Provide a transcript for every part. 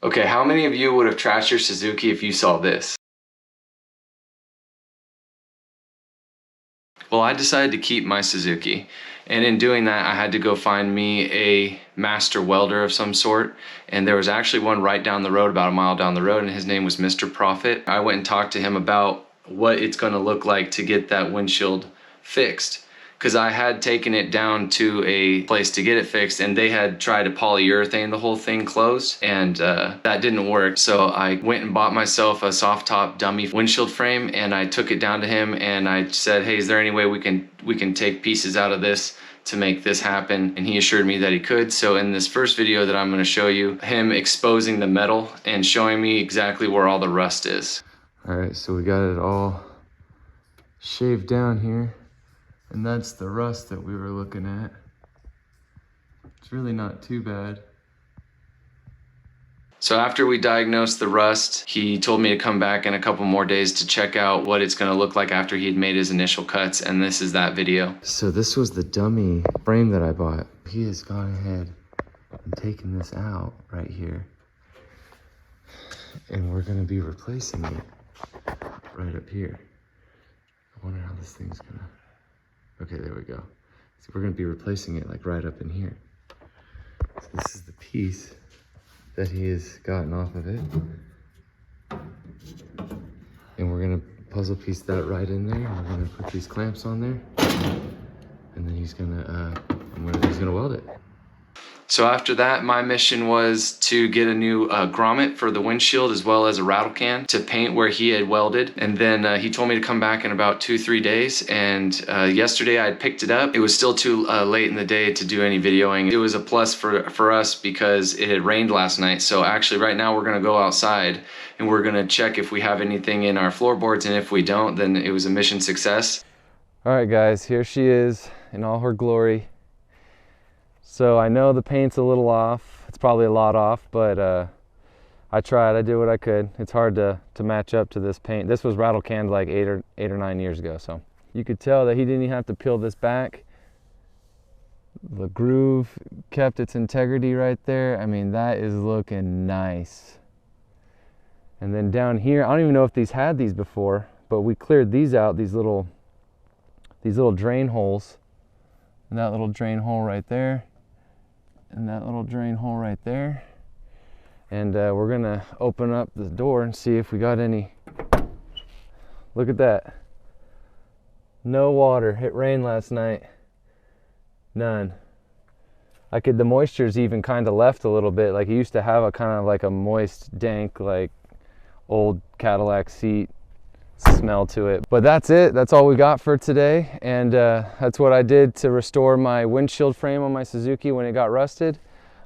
Okay, how many of you would have trashed your Suzuki if you saw this? Well, I decided to keep my Suzuki, and in doing that I had to go find me a master welder of some sort, and there was actually one right down the road, about a mile down the road, and his name was Mr. Proffitt. I went and talked to him about what it's going to look like to get that windshield fixed, because I had taken it down to a place to get it fixed, and they had tried to polyurethane the whole thing closed, and that didn't work. So I went and bought myself a soft top dummy windshield frame, and I took it down to him and I said, hey, is there any way we can take pieces out of this to make this happen? And he assured me that he could. So in this first video that I'm going to show you, him exposing the metal and showing me exactly where all the rust is. All right, so we got it all shaved down here. And that's the rust that we were looking at. It's really not too bad. So after we diagnosed the rust, he told me to come back in a couple more days to check out what it's gonna look like after he'd made his initial cuts, and this is that video. So this was the dummy frame that I bought. He has gone ahead and taken this out right here. And we're gonna be replacing it right up here. I wonder how this thing's gonna... Okay, there we go. So we're gonna be replacing it like right up in here. So this is the piece that he has gotten off of it. And we're gonna puzzle piece that right in there. And we're gonna put these clamps on there. And then he's gonna weld it. So after that, my mission was to get a new grommet for the windshield, as well as a rattle can to paint where he had welded. And then he told me to come back in about 2-3 days. And yesterday I had picked it up. It was still too late in the day to do any videoing. It was a plus for us because it had rained last night. So actually right now we're gonna go outside and we're gonna check if we have anything in our floorboards. And if we don't, then it was a mission success. All right guys, here she is in all her glory. So I know the paint's a little off. It's probably a lot off, but I tried. I did what I could. It's hard to match up to this paint. This was rattle canned like 8 or 9 years ago. So you could tell that he didn't even have to peel this back. The groove kept its integrity right there. I mean, that is looking nice. And then down here, I don't even know if these had these before, but we cleared these out, these little drain holes. And that little drain hole right there. And that little drain hole right there. And we're gonna open up the door and see if we got any. Look at that. No water. It rained last night. None. The moisture's even kind of left a little bit. Like it used to have a kind of like a moist, dank, like old Cadillac seat smell to it. But that's it. That's all we got for today. And that's what I did to restore my windshield frame on my Suzuki when it got rusted.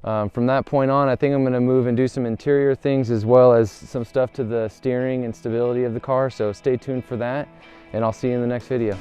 From that point on, I think I'm going to move and do some interior things as well as some stuff to the steering and stability of the car. So stay tuned for that, and I'll see you in the next video.